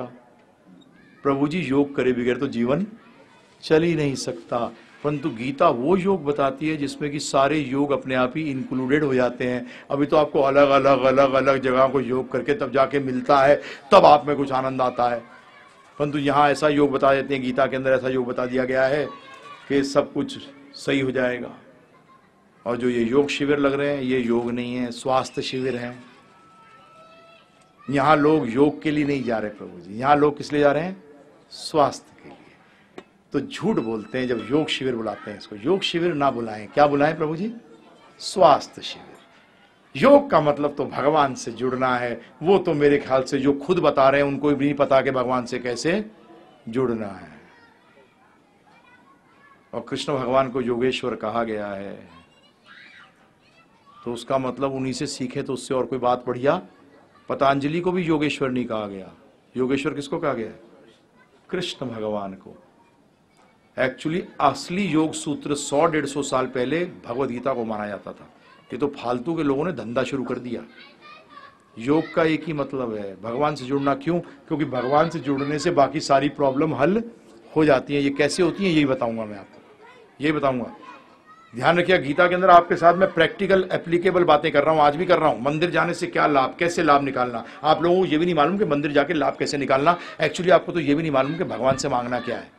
का? प्रभु जी योग करे बगैर तो जीवन चल ही नहीं सकता। परंतु गीता वो योग बताती है जिसमें कि सारे योग अपने आप ही इंक्लूडेड हो जाते हैं। अभी तो आपको अलग अलग अलग अलग जगह को योग करके तब जाके मिलता है, तब आप में कुछ आनंद आता है। परंतु यहाँ ऐसा योग बता देते हैं, गीता के अंदर ऐसा योग बता दिया गया है कि सब कुछ सही हो जाएगा। और जो ये योग शिविर लग रहे हैं, ये योग नहीं है, स्वास्थ्य शिविर हैं। यहाँ लोग योग के लिए नहीं जा रहे प्रभु जी, यहाँ लोग किस लिए जा रहे हैं? स्वास्थ्य के लिए। तो झूठ बोलते हैं जब योग शिविर बुलाते हैं इसको। योग शिविर ना बुलाएं, क्या बुलाएं प्रभु जी? स्वास्थ्य शिविर। योग का मतलब तो भगवान से जुड़ना है। वो तो मेरे ख्याल से जो खुद बता रहे हैं उनको भी नहीं पता कि भगवान से कैसे जुड़ना है। और कृष्ण भगवान को योगेश्वर कहा गया है, तो उसका मतलब उन्हीं से सीखे तो उससे और कोई बात बढ़िया। पतंजलि को भी योगेश्वर नहीं कहा गया। योगेश्वर किसको कहा गया? कृष्ण भगवान को। एक्चुअली असली योग सूत्र 100-150 साल पहले भगवद गीता को माना जाता था। ये तो फालतू के लोगों ने धंधा शुरू कर दिया। योग का एक ही मतलब है, भगवान से जुड़ना। क्यों? क्योंकि भगवान से जुड़ने से बाकी सारी प्रॉब्लम हल हो जाती है। ये कैसे होती है यही बताऊंगा मैं आपको, यही बताऊंगा। ध्यान रखिए, गीता के अंदर आपके साथ मैं प्रैक्टिकल एप्लीकेबल बातें कर रहा हूं, आज भी कर रहा हूं। मंदिर जाने से क्या लाभ, कैसे लाभ निकालना। आप लोगों को ये भी नहीं मालूम कि मंदिर जाके लाभ कैसे निकालना। एक्चुअली आपको तो ये भी नहीं मालूम कि भगवान से मांगना क्या है।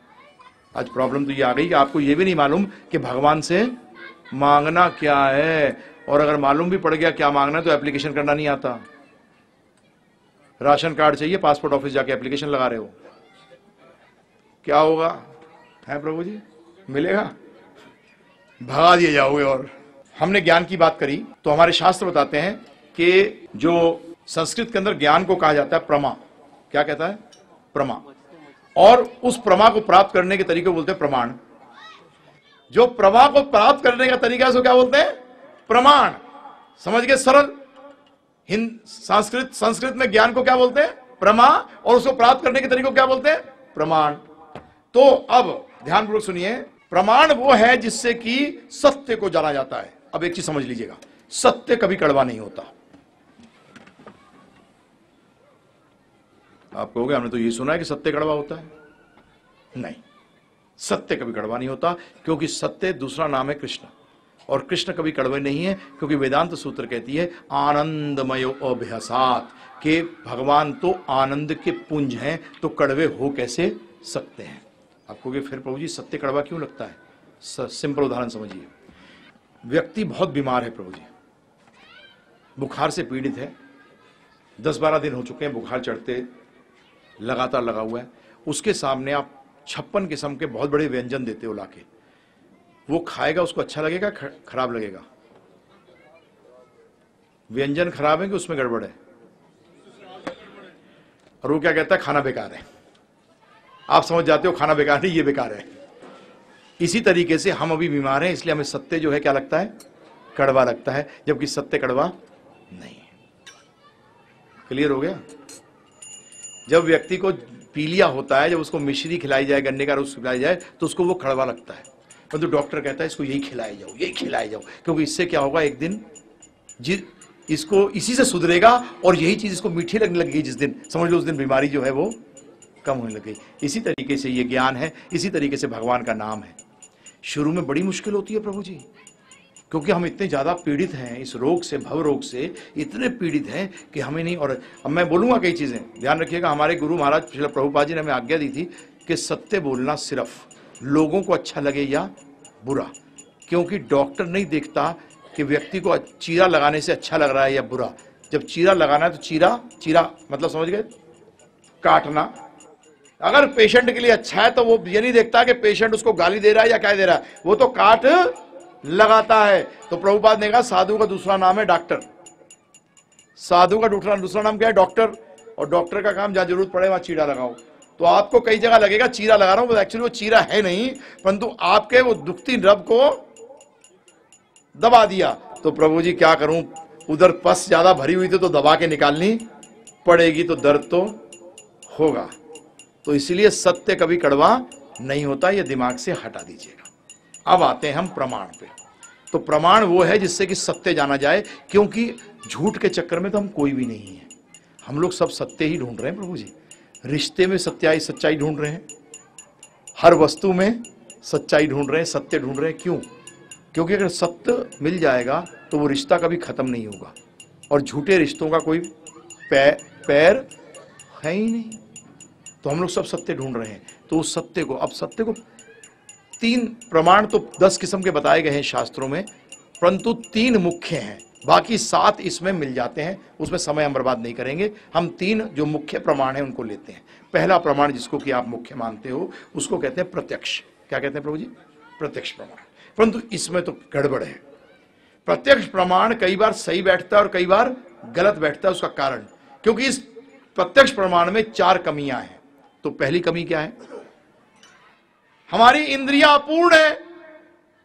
आज प्रॉब्लम तो ये आ गई कि आपको ये भी नहीं मालूम कि भगवान से मांगना क्या है। और अगर मालूम भी पड़ गया क्या मांगना है तो एप्लीकेशन करना नहीं आता। राशन कार्ड चाहिए, पासपोर्ट ऑफिस जाके एप्लीकेशन लगा रहे हो, क्या होगा? है प्रभु जी, मिलेगा? भगा दिए जाओगे। और हमने ज्ञान की बात करी तो हमारे शास्त्र बताते हैं कि जो संस्कृत के अंदर ज्ञान को कहा जाता है प्रमा। क्या कहता है? प्रमा। और उस प्रमा को प्राप्त करने के तरीके बोलते हैं प्रमाण। जो प्रमा को प्राप्त करने का तरीका है उसको क्या बोलते हैं? प्रमाण। समझ गए? सरल। संस्कृत में ज्ञान को क्या बोलते हैं? प्रमा। और उसको प्राप्त करने के तरीके को क्या बोलते हैं? प्रमाण। तो अब ध्यानपूर्वक सुनिए, प्रमाण वो है जिससे कि सत्य को जाना जाता है। अब एक चीज समझ लीजिएगा, सत्य कभी कड़वा नहीं होता। आप कहोगे हमने तो ये सुना है कि सत्य कड़वा होता है। नहीं, सत्य कभी कड़वा नहीं होता, क्योंकि सत्य दूसरा नाम है कृष्ण। और कृष्ण कभी कड़वे नहीं है, क्योंकि वेदांत सूत्र कहती है आनंदमयो अभ्यासात, के भगवान तो आनंद के पुंज हैं, तो कड़वे हो कैसे सकते हैं। आप कहोगे फिर प्रभु जी सत्य कड़वा क्यों लगता है? सिंपल उदाहरण समझिए। व्यक्ति बहुत बीमार है प्रभु जी, बुखार से पीड़ित है, 10-12 दिन हो चुके हैं बुखार चढ़ते लगातार लगा हुआ है। उसके सामने आप 56 किस्म के बहुत बड़े व्यंजन देते हो लाके, वो खाएगा, उसको अच्छा लगेगा खराब लगेगा? व्यंजन खराब है कि उसमें गड़बड़ है? और वो क्या कहता है? खाना बेकार है। आप समझ जाते हो खाना बेकार नहीं, ये बेकार है। इसी तरीके से हम अभी बीमार हैं, इसलिए हमें सत्य जो है क्या लगता है? कड़वा लगता है, जबकि सत्य कड़वा नहीं है। क्लियर हो गया? जब व्यक्ति को पीलिया होता है, जब उसको मिश्री खिलाई जाए, गन्ने का रस खिलाई जाए, तो उसको वो कड़वा लगता है। परंतु डॉक्टर कहता है इसको यही खिलाए जाओ, यही खिलाए जाओ, क्योंकि इससे क्या होगा, एक दिन इसको इसी से सुधरेगा और यही चीज इसको मीठी लगने लगेगी। जिस दिन समझ लो उस दिन बीमारी जो है वो कम होने लगे। इसी तरीके से ये ज्ञान है, इसी तरीके से भगवान का नाम है। शुरू में बड़ी मुश्किल होती है प्रभु जी, क्योंकि हम इतने ज्यादा पीड़ित हैं इस रोग से, भव रोग से इतने पीड़ित हैं कि हमें नहीं। और अब मैं बोलूंगा कई चीजें, ध्यान रखिएगा। हमारे गुरु महाराज श्रील प्रभुपाद जी ने हमें आज्ञा दी थी कि सत्य बोलना सिर्फ लोगों को अच्छा लगे या बुरा, क्योंकि डॉक्टर नहीं देखता कि व्यक्ति को चीरा लगाने से अच्छा लग रहा है या बुरा। जब चीरा लगाना है तो चीरा मतलब समझ गए, काटना। अगर पेशेंट के लिए अच्छा है तो वो ये नहीं देखता कि पेशेंट उसको गाली दे रहा है या क्या दे रहा है, वो तो काट लगाता है। तो प्रभुपाद ने कहा साधु का दूसरा नाम है डॉक्टर। साधु का दूसरा नाम क्या है? डॉक्टर। और डॉक्टर का काम जहां जरूरत पड़े वहां चीरा लगाओ। तो आपको कई जगह लगेगा चीरा लगा रहा हूं, एक्चुअली वो चीरा है नहीं, परंतु आपके वो दुखती रब को दबा दिया। तो प्रभु जी क्या करूं, उधर पस ज्यादा भरी हुई थी तो दबा के निकालनी पड़ेगी, तो दर्द तो होगा। तो इसलिए सत्य कभी कड़वा नहीं होता, ये दिमाग से हटा दीजिएगा। अब आते हैं हम प्रमाण पे। तो प्रमाण वो है जिससे कि सत्य जाना जाए, क्योंकि झूठ के चक्कर में तो हम कोई भी नहीं है। हम लोग सब सत्य ही ढूंढ रहे हैं प्रभु जी। रिश्ते में सच्चाई ढूंढ रहे हैं, हर वस्तु में सच्चाई ढूंढ रहे हैं, सत्य ढूंढ रहे हैं। क्यों? क्योंकि अगर सत्य मिल जाएगा तो वो रिश्ता कभी खत्म नहीं होगा, और झूठे रिश्तों का कोई पैर है ही नहीं। तो हम लोग सब सत्य ढूंढ रहे हैं। तो उस सत्य को, अब सत्य को 3 प्रमाण तो 10 किस्म के बताए गए हैं शास्त्रों में, परंतु 3 मुख्य हैं, बाकी 7 इसमें मिल जाते हैं। उसमें समय हम बर्बाद नहीं करेंगे। हम 3 जो मुख्य प्रमाण हैं उनको लेते हैं। पहला प्रमाण जिसको कि आप मुख्य मानते हो उसको कहते हैं प्रत्यक्ष। क्या कहते हैं प्रभु जी? प्रत्यक्ष प्रमाण। परंतु इसमें तो गड़बड़ है। प्रत्यक्ष प्रमाण कई बार सही बैठता है और कई बार गलत बैठता है। उसका कारण, क्योंकि इस प्रत्यक्ष प्रमाण में 4 कमियां हैं। तो पहली कमी क्या है? हमारी इंद्रियां अपूर्ण है।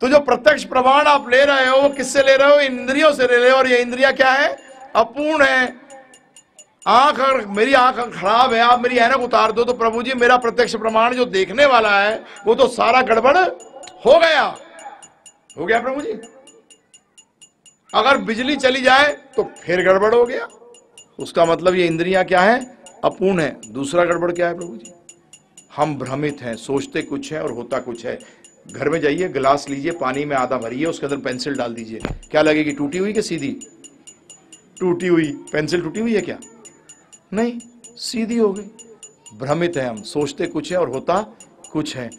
तो जो प्रत्यक्ष प्रमाण आप ले रहे हो वो किससे ले रहे हो? इंद्रियों से ले रहे हो, और ये इंद्रियां क्या है? अपूर्ण है। मेरी आंख खराब है, आप मेरी ऐनक उतार दो तो प्रभु जी मेरा प्रत्यक्ष प्रमाण जो देखने वाला है वो तो सारा गड़बड़ हो गया। हो गया प्रभु जी। अगर बिजली चली जाए तो फिर गड़बड़ हो गया। उसका मतलब ये इंद्रियां क्या है? अपूर्ण है। दूसरा गड़बड़ क्या है प्रभु जी? हम भ्रमित हैं, सोचते कुछ है और होता कुछ है। घर में जाइए, गिलास लीजिए, पानी में आधा भरिए, उसके अंदर पेंसिल डाल दीजिए, क्या लगेगी? टूटी हुई कि सीधी? टूटी हुई। पेंसिल टूटी हुई है क्या? नहीं, सीधी हो गई। भ्रमित है हम, सोचते कुछ है और होता कुछ है।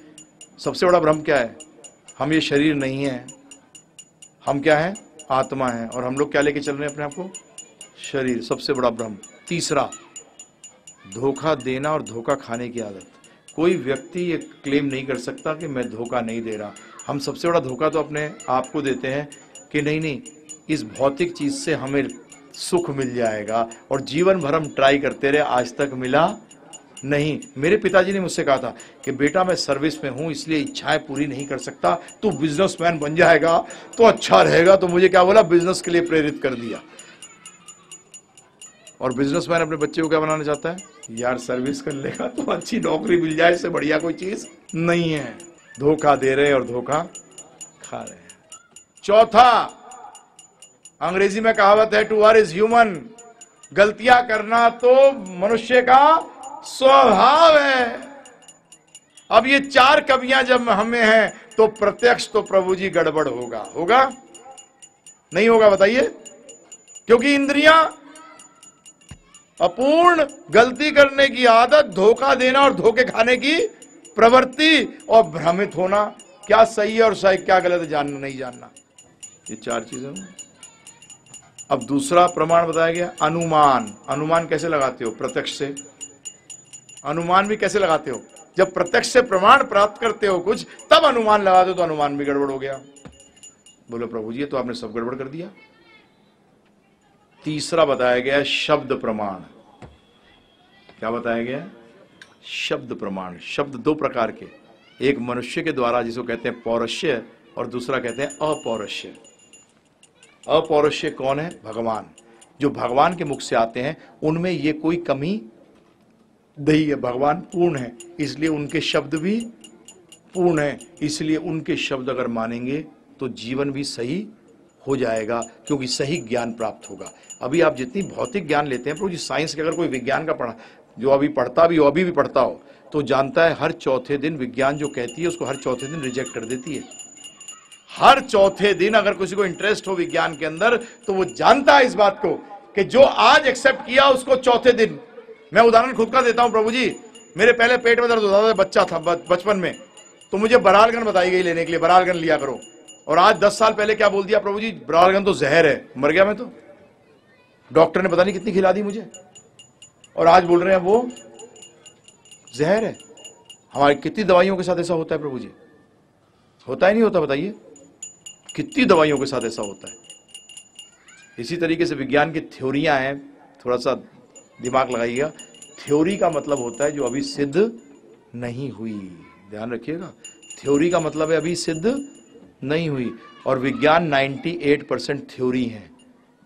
सबसे बड़ा भ्रम क्या है? हम ये शरीर नहीं है, हम क्या है? आत्मा है। और हम लोग क्या लेके चल रहे हैं अपने आप को? शरीर। सबसे बड़ा भ्रम। तीसरा, धोखा देना और धोखा खाने की आदत। कोई व्यक्ति ये क्लेम नहीं कर सकता कि मैं धोखा नहीं दे रहा। हम सबसे बड़ा धोखा तो अपने आप को देते हैं कि नहीं, इस भौतिक चीज से हमें सुख मिल जाएगा, और जीवन भर हम ट्राई करते रहे, आज तक मिला नहीं। मेरे पिताजी ने मुझसे कहा था कि बेटा मैं सर्विस में हूं इसलिए इच्छाएं पूरी नहीं कर सकता, तू बिजनेसमैन बन जाएगा तो अच्छा रहेगा। तो मुझे क्या बोला? बिजनेस के लिए प्रेरित कर दिया। और बिजनेसमैन अपने बच्चे को क्या बनाना चाहता है? यार सर्विस कर लेगा तो अच्छी नौकरी मिल जाए, इससे बढ़िया कोई चीज नहीं है। धोखा दे रहे और धोखा खा रहे हैं। चौथा, अंग्रेजी में कहावत है टू आर इज ह्यूमन। गलतियां करना तो मनुष्य का स्वभाव है। अब ये 4 कमियां जब हमें हैं तो प्रत्यक्ष तो प्रभु जी गड़बड़ होगा। होगा नहीं होगा बताइए? क्योंकि इंद्रियां अपूर्ण, गलती करने की आदत, धोखा देना और धोखे खाने की प्रवृत्ति, और भ्रमित होना, क्या सही है और सही क्या गलत है जानना नहीं जानना। ये 4 चीजें। अब दूसरा प्रमाण बताया गया अनुमान। अनुमान कैसे लगाते हो? प्रत्यक्ष से। अनुमान भी कैसे लगाते हो? जब प्रत्यक्ष से प्रमाण प्राप्त करते हो कुछ, तब अनुमान लगाते हो, तो अनुमान भी गड़बड़ हो गया। बोलो प्रभु जी ये तो आपने सब गड़बड़ कर दिया। तीसरा बताया गया शब्द प्रमाण। क्या बताया गया? शब्द प्रमाण। शब्द 2 प्रकार के, एक मनुष्य के द्वारा जिसको कहते हैं पौरुष्य, और दूसरा कहते हैं अपौरुष्य। अपौरुष्य कौन है? भगवान। जो भगवान के मुख से आते हैं उनमें ये कोई कमी नहीं है। भगवान पूर्ण है, इसलिए उनके शब्द भी पूर्ण है। इसलिए उनके शब्द अगर मानेंगे तो जीवन भी सही हो जाएगा, क्योंकि सही ज्ञान प्राप्त होगा। अभी आप जितनी भौतिक ज्ञान लेते हैं प्रभु जी, साइंस के अगर कोई विज्ञान का पढ़ा, जो अभी पढ़ता भी हो, अभी भी पढ़ता हो, तो जानता है हर चौथे दिन विज्ञान जो कहती है उसको हर चौथे दिन रिजेक्ट कर देती है। हर चौथे दिन अगर किसी को इंटरेस्ट हो विज्ञान के अंदर तो वो जानता है इस बात को कि जो आज एक्सेप्ट किया उसको चौथे दिन। मैं उदाहरण खुद का देता हूं प्रभु जी। मेरे पहले पेट में दर्द होता था, बच्चा था बचपन में, तो मुझे बरालगन बताई गई लेने के लिए, बरालगन लिया करो। और आज 10 साल पहले क्या बोल दिया प्रभु जी? बरालगन तो जहर है। मर गया मैं तो। डॉक्टर ने पता नहीं कितनी खिला दी मुझे, और आज बोल रहे हैं वो जहर है। हमारी कितनी दवाइयों के साथ ऐसा होता है प्रभु जी? होता ही नहीं होता? बताइए कितनी दवाइयों के साथ ऐसा होता है। इसी तरीके से विज्ञान की थ्योरियां हैं, थोड़ा सा दिमाग लगाइएगा। थ्योरी का मतलब होता है जो अभी सिद्ध नहीं हुई। ध्यान रखिएगा, थ्योरी का मतलब है अभी सिद्ध नहीं हुई। और विज्ञान 98% थ्योरी है।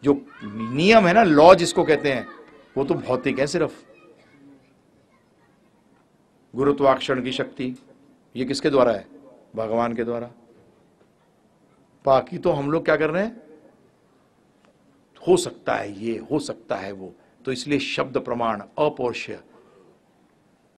जो नियम है ना, लॉ जिसको कहते हैं, वो तो भौतिक है सिर्फ। गुरुत्वाकर्षण की शक्ति, ये किसके द्वारा है? भगवान के द्वारा। बाकी तो हम लोग क्या कर रहे हैं? हो सकता है ये, हो सकता है वो। तो इसलिए शब्द प्रमाण, अपौरुष्य,